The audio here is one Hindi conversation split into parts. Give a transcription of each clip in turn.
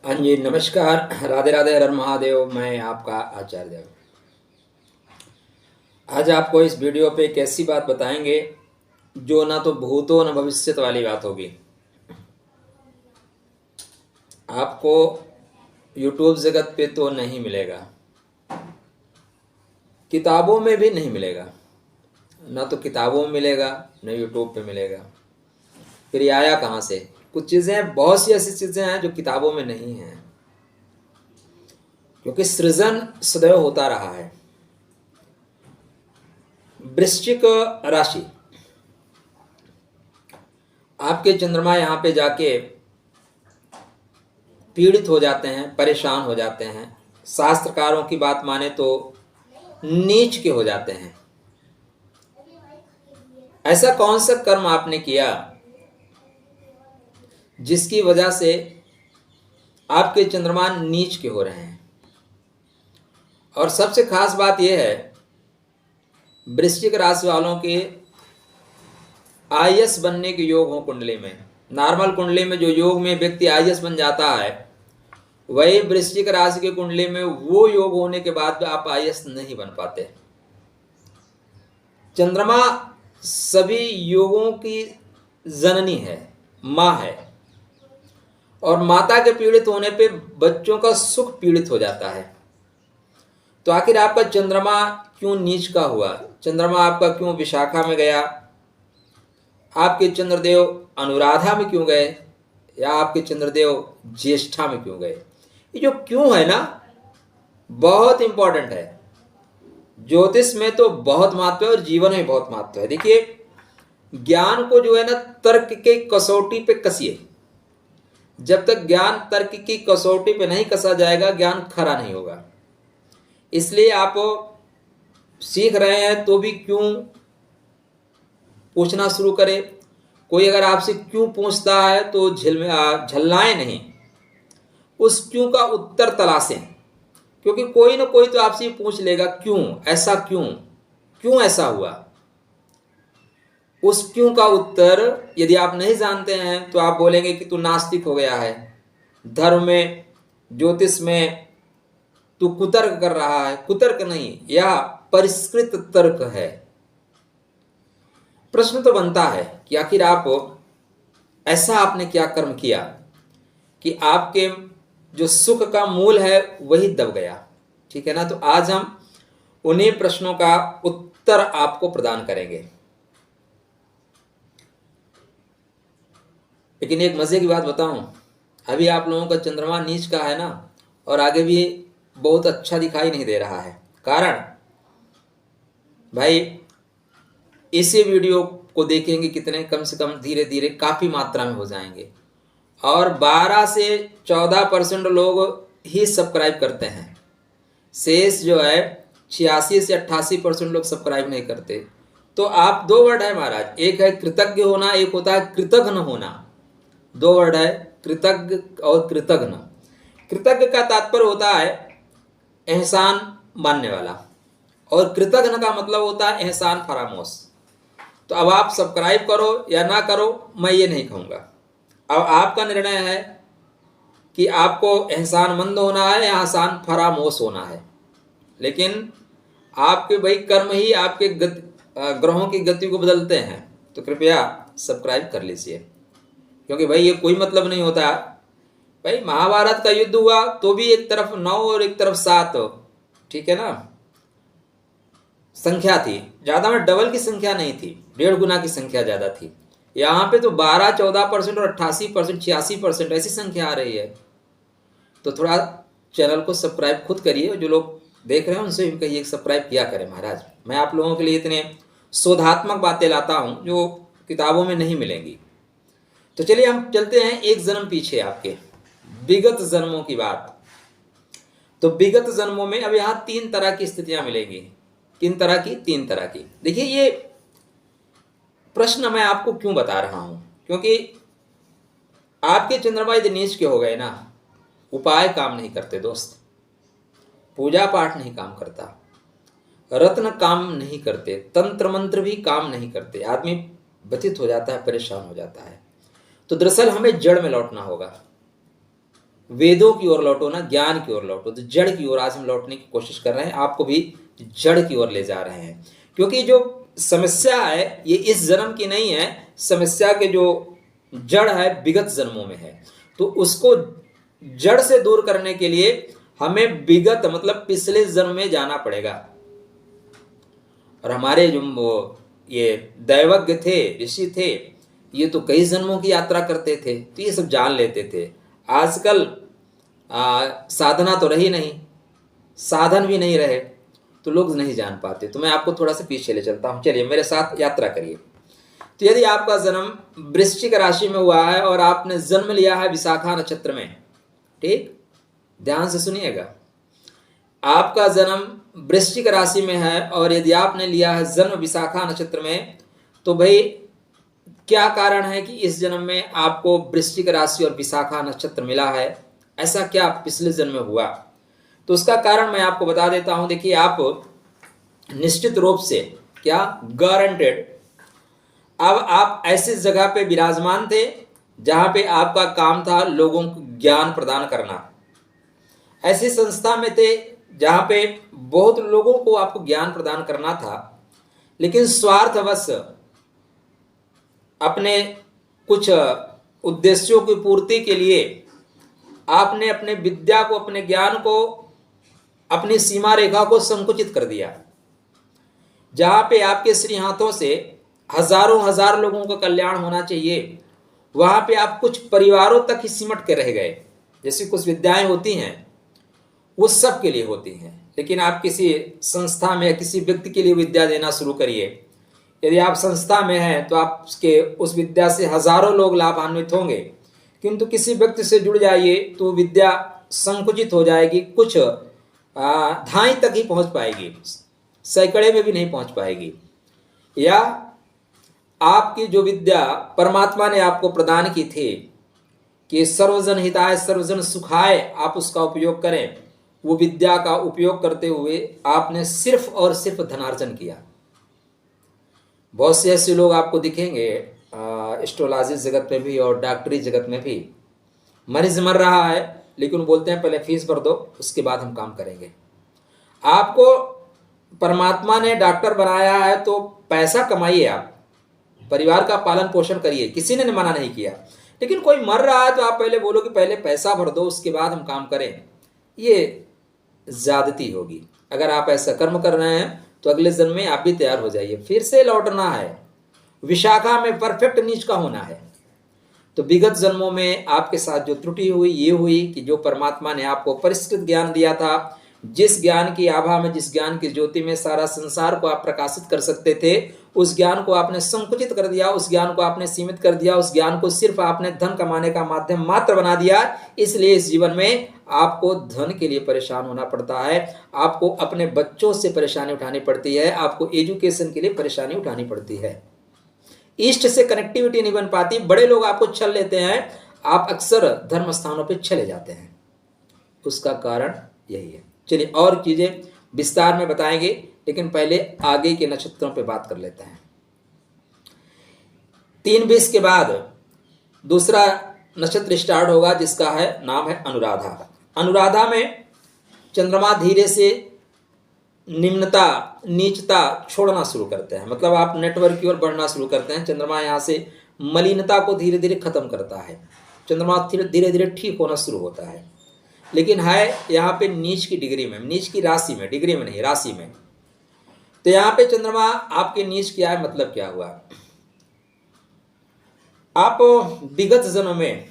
हाँ जी, नमस्कार। राधे राधे, हर हर महादेव। मैं आपका आचार्य देव। आज आपको इस वीडियो पे एक ऐसी बात बताएंगे जो ना तो भूतो न भविष्यत वाली बात होगी। आपको यूट्यूब जगत पे तो नहीं मिलेगा, किताबों में भी नहीं मिलेगा। ना तो किताबों में मिलेगा, न यूट्यूब पे मिलेगा। फिर ये आया कहाँ से? कुछ चीज़ें, बहुत सी ऐसी चीज़ें हैं जो किताबों में नहीं हैं, क्योंकि सृजन सदैव होता रहा है। वृश्चिक राशि, आपके चंद्रमा यहाँ पे जाके पीड़ित हो जाते हैं, परेशान हो जाते हैं। शास्त्रकारों की बात माने तो नीच के हो जाते हैं। ऐसा कौन सा कर्म आपने किया जिसकी वजह से आपके चंद्रमा नीच के हो रहे हैं? और सबसे खास बात यह है, वृश्चिक राशि वालों के आईएएस बनने के योग हो कुंडली में। नॉर्मल कुंडली में जो योग में व्यक्ति आईएएस बन जाता है, वही वृश्चिक राशि के कुंडली में वो योग होने के बाद भी आप आईएएस नहीं बन पाते। चंद्रमा सभी योगों की जननी है, माँ है, और माता के पीड़ित होने पे बच्चों का सुख पीड़ित हो जाता है। तो आखिर आपका चंद्रमा क्यों नीच का हुआ? चंद्रमा आपका क्यों विशाखा में गया? आपके चंद्रदेव अनुराधा में क्यों गए, या आपके चंद्रदेव ज्येष्ठा में क्यों गए? ये जो क्यों है ना, बहुत इंपॉर्टेंट है। ज्योतिष में तो बहुत महत्व है और जीवन में बहुत महत्व है। देखिए, ज्ञान को जो है ना, तर्क के कसौटी पे कसिए। जब तक ज्ञान तर्क की कसौटी पे नहीं कसा जाएगा, ज्ञान खरा नहीं होगा। इसलिए आप सीख रहे हैं तो भी क्यों पूछना शुरू करें। कोई अगर आपसे क्यों पूछता है तो झल्लाएं नहीं, उस क्यों का उत्तर तलाशें। क्योंकि कोई ना कोई तो आपसे पूछ लेगा, क्यों ऐसा, क्यों ऐसा हुआ। उस क्यों का उत्तर यदि आप नहीं जानते हैं तो आप बोलेंगे कि तू नास्तिक हो गया है, धर्म में, ज्योतिष में तू कुतर्क कर रहा है। कुतर्क नहीं, यह परिष्कृत तर्क है। प्रश्न तो बनता है कि आखिर आप ऐसा आपने क्या कर्म किया कि आपके जो सुख का मूल है वही दब गया। ठीक है ना? तो आज हम उन्हीं प्रश्नों का उत्तर आपको प्रदान करेंगे। लेकिन एक मजे की बात बताऊं, अभी आप लोगों का चंद्रमा नीच का है ना, और आगे भी बहुत अच्छा दिखाई नहीं दे रहा है। कारण भाई, इसी वीडियो को देखेंगे कितने, कम से कम धीरे धीरे काफ़ी मात्रा में हो जाएंगे, और 12 से 14% लोग ही सब्सक्राइब करते हैं। शेष जो है 86 से 88% लोग सब्सक्राइब नहीं करते। तो आप, दो वर्ड है महाराज, एक है कृतज्ञ होना, एक होता है कृतघ्न होना। दो वर्ड है, कृतज्ञ और कृतघ्न। कृतज्ञ का तात्पर्य होता है एहसान मानने वाला, और कृतघ्न का मतलब होता है एहसान फरामोश। तो अब आप सब्सक्राइब करो या ना करो, मैं ये नहीं कहूँगा। अब आपका निर्णय है कि आपको एहसानमंद होना है या एहसान फरामोश होना है। लेकिन आपके भाई कर्म ही आपके ग्रहों की गति को बदलते हैं। तो कृपया सब्सक्राइब कर लीजिए, क्योंकि भाई ये कोई मतलब नहीं होता। भाई महाभारत का युद्ध हुआ तो भी एक तरफ 9 और एक तरफ 7, ठीक है ना, संख्या थी। ज़्यादा में डबल की संख्या नहीं थी, 1.5 गुना की संख्या ज़्यादा थी। यहाँ पे तो 12-14% और 88%, 86% ऐसी संख्या आ रही है। तो थोड़ा चैनल को सब्सक्राइब खुद करिए। जो लोग देख रहे हैं उनसे भी कहिए सब्सक्राइब किया करें। महाराज, मैं आप लोगों के लिए इतने शोधात्मक बातें लाता हूँ जो किताबों में नहीं मिलेंगी। तो चलिए हम चलते हैं एक जन्म पीछे, आपके विगत जन्मों की बात। तो विगत जन्मों में अब यहाँ 3 तरह की स्थितियां मिलेंगी। किन तरह की? 3 तरह की। देखिए, ये प्रश्न मैं आपको क्यों बता रहा हूं, क्योंकि आपके चंद्रमा यदि नीच के हो गए ना, उपाय काम नहीं करते दोस्त, पूजा पाठ नहीं काम करता, रत्न काम नहीं करते, तंत्र मंत्र भी काम नहीं करते, आदमी व्यथित हो जाता है, परेशान हो जाता है। तो दरअसल हमें जड़ में लौटना होगा। वेदों की ओर लौटो ना, ज्ञान की ओर लौटो। तो जड़ की ओर आज हम लौटने की कोशिश कर रहे हैं, आपको भी जड़ की ओर ले जा रहे हैं। क्योंकि जो समस्या है ये इस जन्म की नहीं है, समस्या के जो जड़ है विगत जन्मों में है। तो उसको जड़ से दूर करने के लिए हमें विगत मतलब पिछले जन्म में जाना पड़ेगा। और हमारे जो ये दैवज्ञ थे, ऋषि थे, ये तो कई जन्मों की यात्रा करते थे, तो ये सब जान लेते थे। आजकल साधना तो रही नहीं, साधन भी नहीं रहे, तो लोग नहीं जान पाते। तो मैं आपको थोड़ा सा पीछे ले चलता हूँ, चलिए मेरे साथ यात्रा करिए। तो यदि आपका जन्म वृश्चिक राशि में हुआ है और आपने जन्म लिया है विशाखा नक्षत्र में, ठीक, ध्यान से सुनिएगा, आपका जन्म वृश्चिक राशि में है और यदि आपने लिया है जन्म विशाखा नक्षत्र में, तो भाई क्या कारण है कि इस जन्म में आपको वृश्चिक राशि और विशाखा नक्षत्र मिला है? ऐसा क्या पिछले जन्म में हुआ? तो उसका कारण मैं आपको बता देता हूं। देखिए, आप निश्चित रूप से क्या गारंटेड, अब आप ऐसी जगह पे विराजमान थे जहां पे आपका काम था लोगों को ज्ञान प्रदान करना। ऐसी संस्था में थे जहां पे बहुत लोगों को आपको ज्ञान प्रदान करना था, लेकिन स्वार्थवश अपने कुछ उद्देश्यों की पूर्ति के लिए आपने अपने विद्या को, अपने ज्ञान को, अपनी सीमा रेखा को संकुचित कर दिया। जहां पे आपके श्री हाथों से हजारों हजार लोगों का कल्याण होना चाहिए, वहां पे आप कुछ परिवारों तक ही सिमट के रह गए। जैसी कुछ विद्याएं होती हैं वो सब के लिए होती हैं, लेकिन आप किसी संस्था में या किसी व्यक्ति के लिए विद्या देना शुरू करिए। यदि आप संस्था में हैं तो आपके उस विद्या से हजारों लोग लाभान्वित होंगे, किंतु किसी व्यक्ति से जुड़ जाइए तो विद्या संकुचित हो जाएगी, कुछ धाई तक ही पहुंच पाएगी, सैकड़े में भी नहीं पहुंच पाएगी। या आपकी जो विद्या परमात्मा ने आपको प्रदान की थी कि सर्वजन हिताय सर्वजन सुखाय आप उसका उपयोग करें, वो विद्या का उपयोग करते हुए आपने सिर्फ और सिर्फ धनार्जन किया। बहुत से ऐसे लोग आपको दिखेंगे एस्ट्रोलॉजी जगत में भी और डॉक्टरी जगत में भी, मरीज मर रहा है लेकिन बोलते हैं पहले फीस भर दो उसके बाद हम काम करेंगे। आपको परमात्मा ने डॉक्टर बनाया है तो पैसा कमाइए, आप परिवार का पालन पोषण करिए, किसी ने मना नहीं किया। लेकिन कोई मर रहा है तो आप पहले बोलो कि पहले पैसा भर दो उसके बाद हम काम करें, ये ज्यादती होगी। अगर आप ऐसा कर्म कर रहे हैं तो अगले जन्म में आप भी तैयार हो जाइए, फिर से लौटना है, विशाखा में परफेक्ट नीच का होना है। तो विगत जन्मों में आपके साथ जो त्रुटि हुई ये हुई कि जो परमात्मा ने आपको परिष्कृत ज्ञान दिया था, जिस ज्ञान की आभा में, जिस ज्ञान की ज्योति में सारा संसार को आप प्रकाशित कर सकते थे, उस ज्ञान को आपने संकुचित कर दिया, उस ज्ञान को आपने सीमित कर दिया, उस ज्ञान को सिर्फ आपने धन कमाने का माध्यम मात्र बना दिया। इसलिए इस जीवन में आपको धन के लिए परेशान होना पड़ता है, आपको अपने बच्चों से परेशानी उठानी पड़ती है, आपको एजुकेशन के लिए परेशानी उठानी पड़ती है, ईष्ट से कनेक्टिविटी नहीं बन पाती, बड़े लोग आपको छल लेते हैं, आप अक्सर धर्म स्थानों पर चले जाते हैं। उसका कारण यही है। चलिए और चीजें विस्तार में बताएंगे, लेकिन पहले आगे के नक्षत्रों पे बात कर लेते हैं। 3:20 के बाद दूसरा नक्षत्र स्टार्ट होगा जिसका है नाम है अनुराधा। अनुराधा में चंद्रमा धीरे से निम्नता, नीचता छोड़ना शुरू करते हैं, मतलब आप नेटवर्क की ओर बढ़ना शुरू करते हैं। चंद्रमा यहाँ से मलिनता को धीरे धीरे खत्म करता है, चंद्रमा धीरे धीरे ठीक होना शुरू होता है, लेकिन है यहाँ पे नीच की डिग्री में, नीच की राशि में, डिग्री में नहीं राशि में। तो यहाँ पे चंद्रमा आपके नीच किया है, मतलब क्या हुआ, आप विगत जन्म में,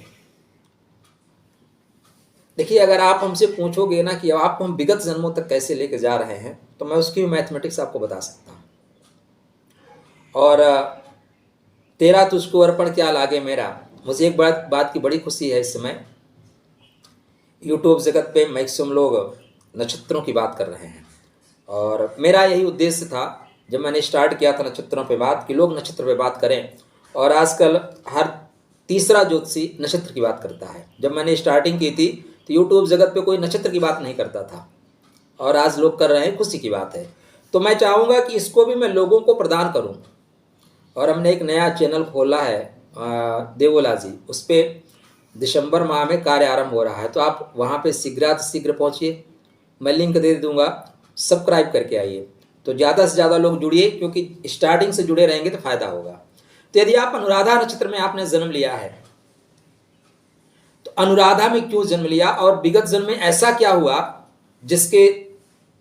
देखिए अगर आप हमसे पूछोगे ना कि आपको हम विगत जन्मों तक कैसे लेके जा रहे हैं, तो मैं उसकी मैथमेटिक्स आपको बता सकता हूँ। और तेरा तुझको अर्पण क्या लागे मेरा, मुझे एक बात की बड़ी खुशी है, इस समय यूट्यूब जगत पे मैक्सिमम लोग नक्षत्रों की बात कर रहे हैं, और मेरा यही उद्देश्य था जब मैंने स्टार्ट किया था नक्षत्रों पे बात, कि लोग नक्षत्र पे बात करें। और आजकल हर तीसरा ज्योतिषी नक्षत्र की बात करता है। जब मैंने स्टार्टिंग की थी तो यूट्यूब जगत पे कोई नक्षत्र की बात नहीं करता था, और आज लोग कर रहे हैं, खुशी की बात है। तो मैं चाहूँगा कि इसको भी मैं लोगों को प्रदान करूँ, और हमने एक नया चैनल खोला है देवोला जी, उस पर दिसंबर माह में कार्य आरंभ हो रहा है, तो आप वहाँ पे शीघ्र पहुँचिए। मैं लिंक दे दूंगा, सब्सक्राइब करके आइए। तो ज़्यादा से ज़्यादा लोग जुड़िए, क्योंकि स्टार्टिंग से जुड़े रहेंगे तो फायदा होगा। तो यदि आप अनुराधा नक्षत्र में आपने जन्म लिया है, तो अनुराधा में क्यों जन्म लिया और विगत जन्म में ऐसा क्या हुआ जिसके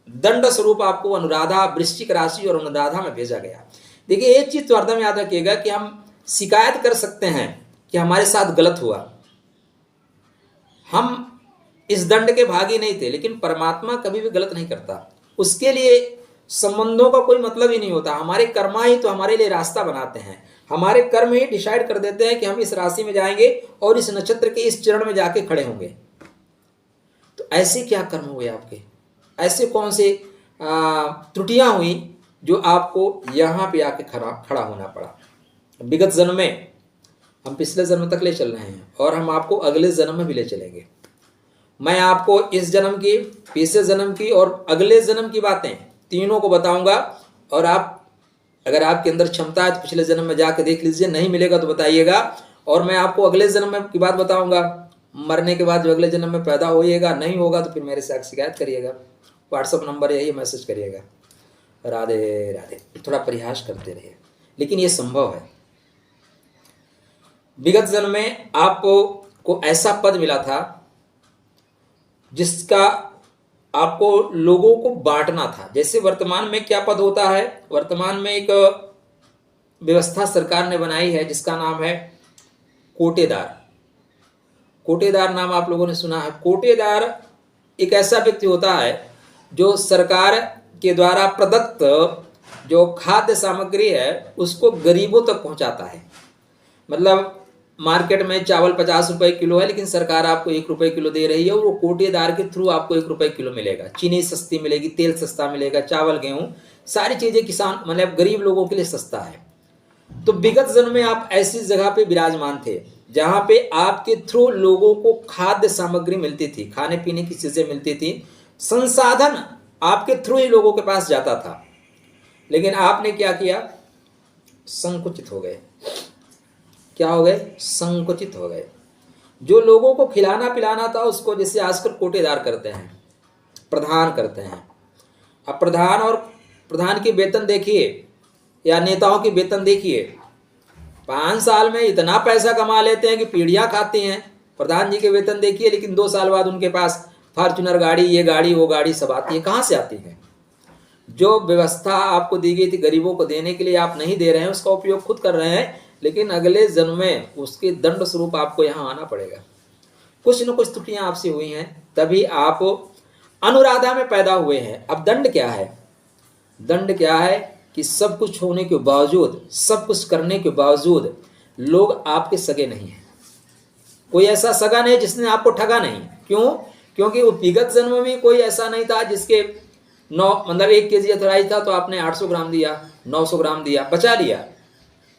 दंड स्वरूप आपको अनुराधा वृश्चिक राशि और अनुराधा में भेजा गया। देखिए, एक चीज तो हरदम याद रखिएगा कि हम शिकायत कर सकते हैं कि हमारे साथ गलत हुआ, हम इस दंड के भागी नहीं थे, लेकिन परमात्मा कभी भी गलत नहीं करता। उसके लिए संबंधों का कोई मतलब ही नहीं होता। हमारे कर्मा ही तो हमारे लिए रास्ता बनाते हैं। हमारे कर्म ही डिसाइड कर देते हैं कि हम इस राशि में जाएंगे और इस नक्षत्र के इस चरण में जाके खड़े होंगे। तो ऐसे क्या कर्म हुए आपके, ऐसे कौन से त्रुटियां हुई जो आपको यहाँ पे आके खड़ा होना पड़ा। विगत जन्म में हम पिछले जन्म तक ले चल रहे हैं और हम आपको अगले जन्म में भी ले चलेंगे। मैं आपको इस जन्म की, पिछले जन्म की और अगले जन्म की बातें तीनों को बताऊंगा। और आप, अगर आपके अंदर क्षमता है तो पिछले जन्म में जाकर देख लीजिए, नहीं मिलेगा तो बताइएगा। और मैं आपको अगले जन्म में की बात बताऊंगा। मरने के बाद जो अगले जन्म में पैदा होइएगा, नहीं होगा तो फिर मेरे से शिकायत करिएगा। व्हाट्सअप नंबर यही, मैसेज करिएगा। राधे राधे। थोड़ा प्रयास करते रहिए, लेकिन ये संभव है। विगत जन्म में आपको ऐसा पद मिला था जिसका आपको लोगों को बांटना था। जैसे वर्तमान में क्या पद होता है, वर्तमान में एक व्यवस्था सरकार ने बनाई है जिसका नाम है कोटेदार। कोटेदार नाम आप लोगों ने सुना है। कोटेदार एक ऐसा व्यक्ति होता है जो सरकार के द्वारा प्रदत्त जो खाद्य सामग्री है उसको गरीबों तक पहुंचाता है। मतलब मार्केट में चावल 50 रुपए किलो है, लेकिन सरकार आपको 1 रुपए किलो दे रही है और वो कोटेदार के थ्रू आपको 1 रुपए किलो मिलेगा। चीनी सस्ती मिलेगी, तेल सस्ता मिलेगा, चावल गेहूं सारी चीजें किसान मतलब गरीब लोगों के लिए सस्ता है। तो विगत जन्म में आप ऐसी जगह पे विराजमान थे जहां पे आपके थ्रू लोगों को खाद्य सामग्री मिलती थी, खाने पीने की चीजें मिलती थी, संसाधन आपके थ्रू ही लोगों के पास जाता था। लेकिन आपने क्या किया, संकुचित हो गए। क्या हो गए, संकुचित हो गए। जो लोगों को खिलाना पिलाना था उसको जैसे आजकल कोटेदार करते हैं, प्रधान करते हैं। अब प्रधान और प्रधान की वेतन देखिए या नेताओं की वेतन देखिए, 5 साल में इतना पैसा कमा लेते हैं कि पीढ़ियां खाती हैं। प्रधान जी के वेतन देखिए, लेकिन 2 साल बाद उनके पास फॉर्च्यूनर गाड़ी, ये गाड़ी वो गाड़ी सब आती है। कहाँ से आती है? जो व्यवस्था आपको दी गई थी गरीबों को देने के लिए, आप नहीं दे रहे हैं, उसका उपयोग खुद कर रहे हैं, लेकिन अगले जन्म में उसके दंड स्वरूप आपको यहाँ आना पड़ेगा। कुछ न कुछ त्रुटियां आपसे हुई हैं, तभी आप अनुराधा में पैदा हुए हैं। अब दंड क्या है? दंड क्या है कि सब कुछ होने के बावजूद, सब कुछ करने के बावजूद लोग आपके सगे नहीं हैं। कोई ऐसा सगा नहीं जिसने आपको ठगा नहीं। क्यों? क्योंकि वो विगत जन्म में भी कोई ऐसा नहीं था जिसके 1 केजी अथराइज था तो आपने 800 ग्राम दिया, 900 ग्राम दिया, बचा लिया।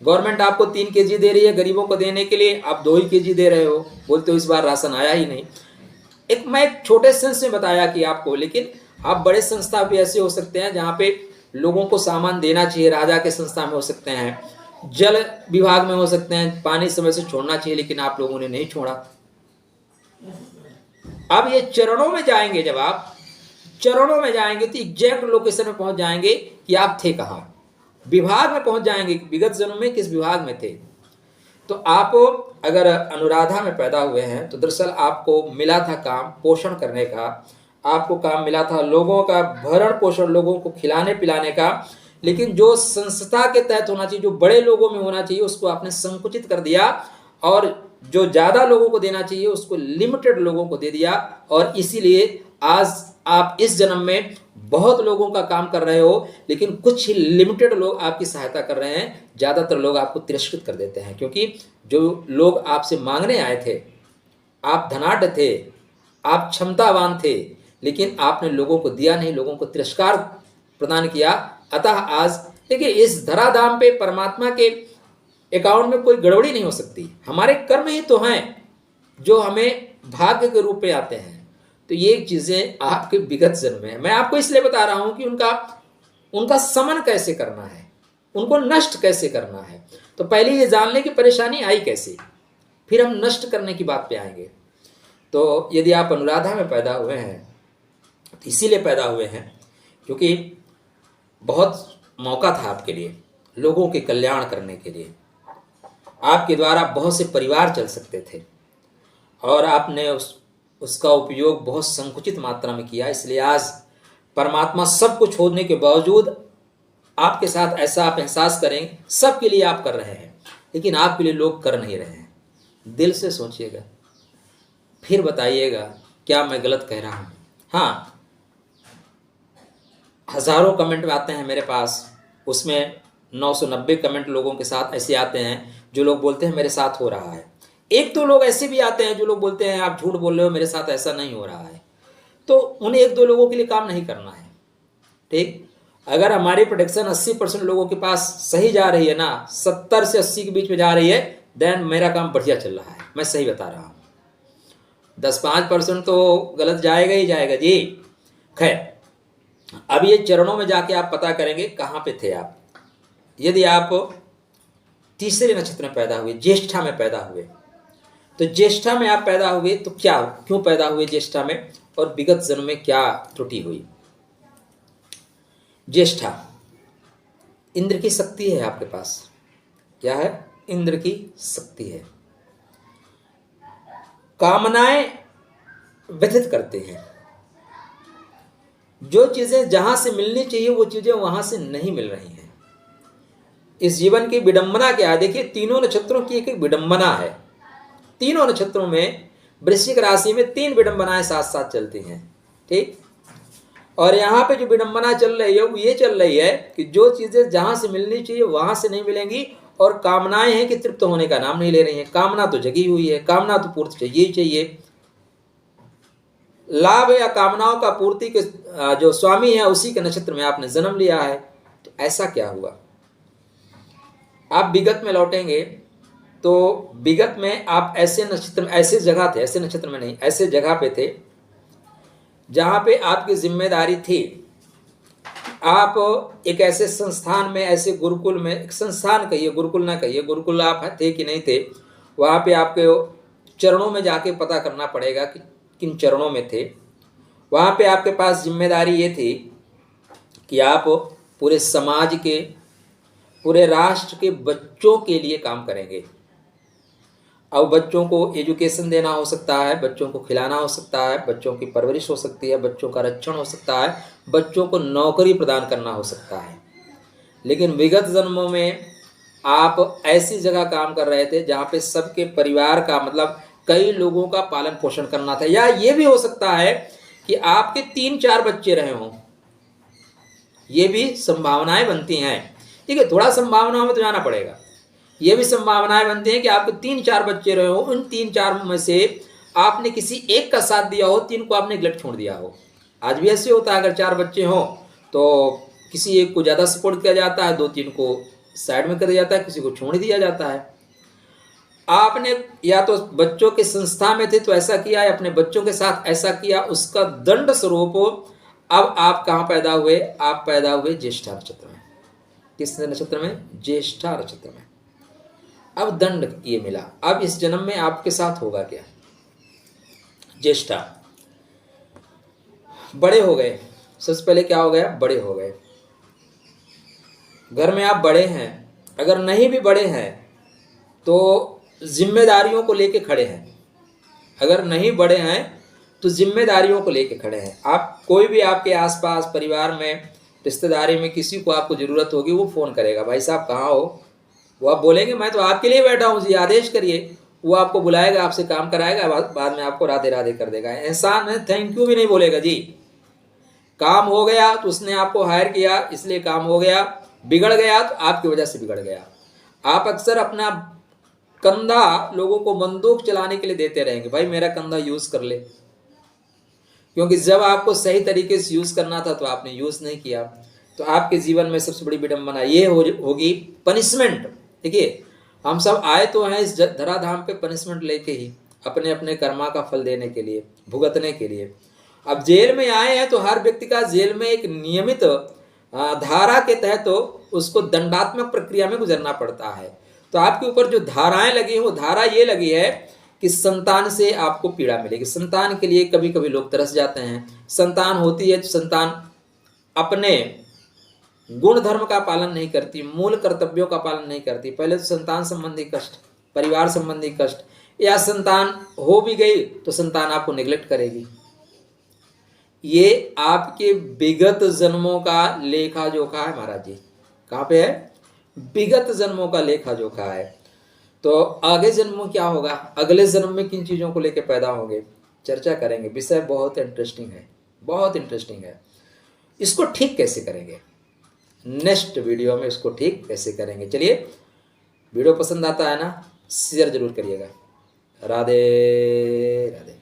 गवर्नमेंट आपको 3 केजी दे रही है गरीबों को देने के लिए, आप 2 ही केजी दे रहे हो, बोलते हो इस बार राशन आया ही नहीं। मैं एक छोटे सेंस में बताया कि आपको, लेकिन आप बड़े संस्था भी ऐसे हो सकते हैं जहाँ पे लोगों को सामान देना चाहिए। राजा के संस्था में हो सकते हैं, जल विभाग में हो सकते हैं, पानी समय से छोड़ना चाहिए, लेकिन आप लोगों ने नहीं छोड़ा। अब ये चरणों में जाएंगे, जब आप चरणों में जाएंगे तो एग्जैक्ट लोकेशन में पहुंच जाएंगे कि आप थे कहाँ, विभाग में पहुंच जाएंगे, विगत जन्म में किस विभाग में थे। तो आप अगर अनुराधा में पैदा हुए हैं तो दरअसल आपको मिला था काम पोषण करने का, आपको काम मिला था लोगों का भरण पोषण, लोगों को खिलाने पिलाने का। लेकिन जो संस्था के तहत होना चाहिए, जो बड़े लोगों में होना चाहिए, उसको आपने संकुचित कर दिया, और जो ज्यादा लोगों को देना चाहिए उसको लिमिटेड लोगों को दे दिया। और इसीलिए आज आप इस जन्म में बहुत लोगों का काम कर रहे हो, लेकिन कुछ ही लिमिटेड लोग आपकी सहायता कर रहे हैं। ज्यादातर लोग आपको तिरस्कृत कर देते हैं, क्योंकि जो लोग आपसे मांगने आए थे, आप धनाढ्य थे, आप क्षमतावान थे, लेकिन आपने लोगों को दिया नहीं, लोगों को तिरस्कार प्रदान किया। अतः आज देखिए, इस धराधाम पे परमात्मा के अकाउंट में कोई गड़बड़ी नहीं हो सकती। हमारे कर्म ही तो हैं जो हमें भाग्य के रूप में आते हैं। तो ये चीजें आपके विगत जन्म में है। मैं आपको इसलिए बता रहा हूं कि उनका समन कैसे करना है, उनको नष्ट कैसे करना है। तो पहले ये जान लें कि परेशानी आई कैसे, फिर हम नष्ट करने की बात पे आएंगे। तो यदि आप अनुराधा में पैदा हुए हैं तो इसीलिए पैदा हुए हैं क्योंकि बहुत मौका था आपके लिए, लोगों के कल्याण करने के लिए। आपके द्वारा बहुत से परिवार चल सकते थे और आपने उसका उपयोग बहुत संकुचित मात्रा में किया। इसलिए आज परमात्मा सब कुछ होने के बावजूद आपके साथ ऐसा आप एहसास करें, सबके लिए आप कर रहे हैं, लेकिन आपके लिए लोग कर नहीं रहे हैं। दिल से सोचिएगा, फिर बताइएगा क्या मैं गलत कह रहा हूँ। हाँ, हजारों कमेंट में आते हैं मेरे पास, उसमें 990 कमेंट लोगों के साथ ऐसे आते हैं जो लोग बोलते हैं मेरे साथ हो रहा है। एक दो लोग ऐसे भी आते हैं जो लोग बोलते हैं आप झूठ बोल रहे हो, मेरे साथ ऐसा नहीं हो रहा है। तो उन एक दो लोगों के लिए काम नहीं करना है, ठीक। अगर हमारी प्रोडक्शन 80% लोगों के पास सही जा रही है ना, 70 से 80 के बीच में जा रही है, देन मेरा काम बढ़िया चल रहा है। मैं सही बता रहा हूँ। 10-5% तो गलत जाएगा ही जाएगा जी। खैर, अब ये चरणों में जाके आप पता करेंगे कहाँ पे थे आप। यदि आप तीसरे नक्षत्र में पैदा हुए, ज्येष्ठा में पैदा हुए, तो ज्येष्ठा में आप पैदा हुए तो क्या, क्यों पैदा हुए ज्येष्ठा में, और विगत जन्म में क्या त्रुटि हुई। ज्येष्ठा इंद्र की शक्ति है आपके पास। क्या है? इंद्र की शक्ति है। कामनाएं व्यथित करते हैं। जो चीजें जहां से मिलनी चाहिए वो चीजें वहां से नहीं मिल रही हैं। इस जीवन की विडंबना क्या है? देखिए, तीनों नक्षत्रों की एक एक विडंबना है। तीनों नक्षत्रों में वृश्चिक राशि में 3 विडंबनाएं साथ साथ चलती हैं, ठीक। और यहाँ पे जो विडंबना चल रही है वो ये चल रही है कि जो चीजें जहां से मिलनी चाहिए वहां से नहीं मिलेंगी, और कामनाएं हैं कि तृप्त होने का नाम नहीं ले रही हैं। कामना तो जगी हुई है, कामना तो पूर्ति चाहिए ही चाहिए। लाभ या कामनाओं का पूर्ति के जो स्वामी है उसी के नक्षत्र में आपने जन्म लिया है। तो ऐसा क्या हुआ? आप विगत में लौटेंगे तो विगत में आप ऐसे नक्षत्र में, ऐसे जगह थे, ऐसे नक्षत्र में नहीं, ऐसे जगह पे थे जहां पे आपकी जिम्मेदारी थी। आप एक ऐसे संस्थान में, ऐसे गुरुकुल में, एक संस्थान कहिए, गुरुकुल ना कहिए, गुरुकुल आप थे कि नहीं थे, वहां पे आपके चरणों में जाके पता करना पड़ेगा कि किन चरणों में थे। वहां पे आपके पास जिम्मेदारी ये थी कि आप पूरे समाज के, पूरे राष्ट्र के बच्चों के लिए काम करेंगे। अब बच्चों को एजुकेशन देना हो सकता है, बच्चों को खिलाना हो सकता है, बच्चों की परवरिश हो सकती है, बच्चों का रक्षण हो सकता है, बच्चों को नौकरी प्रदान करना हो सकता है। लेकिन विगत जन्मों में आप ऐसी जगह काम कर रहे थे जहाँ पे सबके परिवार का, मतलब कई लोगों का पालन पोषण करना था। या ये भी हो सकता है कि आपके 3-4 बच्चे रहे हों, ये भी संभावनाएं बनती हैं। ठीक है, थोड़ा संभावनाओं में तो जाना पड़ेगा। ये भी संभावनाएं बनती हैं कि आपके 3-4 बच्चे रहे हो, उन 3-4 में से आपने किसी एक का साथ दिया हो, 3 को आपने नेग्लेक्ट छोड़ दिया हो। आज भी ऐसे होता है, अगर 4 बच्चे हों तो किसी एक को ज़्यादा सपोर्ट किया जाता है, 2-3 को साइड में कर दिया जाता है, किसी को छोड़ दिया जाता है। आपने या तो बच्चों के संस्था में थे तो ऐसा किया, या अपने बच्चों के साथ ऐसा किया, उसका दंड स्वरूप अब आप कहाँ पैदा हुए? आप पैदा हुए ज्येष्ठा नक्षत्र में। किस नक्षत्र में? ज्येष्ठा नक्षत्र में। अब दंड ये मिला। अब इस जन्म में आपके साथ होगा क्या? ज्येष्ठा बड़े हो गए। सबसे पहले क्या हो गया? बड़े हो गए। घर में आप बड़े हैं, अगर नहीं भी बड़े हैं तो जिम्मेदारियों को लेके खड़े हैं। अगर नहीं बड़े हैं तो जिम्मेदारियों को लेके खड़े हैं। आप कोई भी आपके आसपास परिवार में, रिश्तेदारी में किसी को आपको ज़रूरत होगी, वो फ़ोन करेगा, भाई साहब कहाँ हो? वो आप बोलेंगे मैं तो आपके लिए बैठा हूँ जी, आदेश करिए। वो आपको बुलाएगा, आपसे काम कराएगा, बाद में आपको राधे राधे कर देगा। एहसान है, थैंक यू भी नहीं बोलेगा जी। काम हो गया तो उसने आपको हायर किया इसलिए काम हो गया, बिगड़ गया तो आपकी वजह से बिगड़ गया। आप अक्सर अपना कंधा लोगों को बंदूक चलाने के लिए देते रहेंगे, भाई मेरा कंधा यूज़ कर ले, क्योंकि जब आपको सही तरीके से यूज़ करना था तो आपने यूज़ नहीं किया। तो आपके जीवन में सबसे बड़ी विडंबना ये होगी पनिशमेंट। देखिए, हम सब आए तो हैं इस धराधाम पे पनिशमेंट लेके ही, अपने अपने कर्मा का फल देने के लिए, भुगतने के लिए। अब जेल में आए हैं तो हर व्यक्ति का जेल में एक नियमित धारा के तहत तो उसको दंडात्मक प्रक्रिया में गुजरना पड़ता है। तो आपके ऊपर जो धाराएं लगी हैं वो धारा ये लगी है कि संतान से आपको पीड़ा मिलेगी। संतान के लिए कभी कभी लोग तरस जाते हैं। संतान होती है तो संतान अपने गुण धर्म का पालन नहीं करती, मूल कर्तव्यों का पालन नहीं करती। पहले तो संतान संबंधी कष्ट, परिवार संबंधी कष्ट, या संतान हो भी गई तो संतान आपको निगलेक्ट करेगी। ये आपके विगत जन्मों का लेखा जोखा है महाराज जी। कहाँ पे है? विगत जन्मों का लेखा जोखा है। तो आगे जन्म में क्या होगा, अगले जन्म में किन चीज़ों को लेकर पैदा होंगे, चर्चा करेंगे। विषय बहुत इंटरेस्टिंग है, बहुत इंटरेस्टिंग है। इसको ठीक कैसे करेंगे, नेक्स्ट वीडियो में इसको ठीक कैसे करेंगे। चलिए, वीडियो पसंद आता है ना, शेयर जरूर करिएगा। राधे राधे।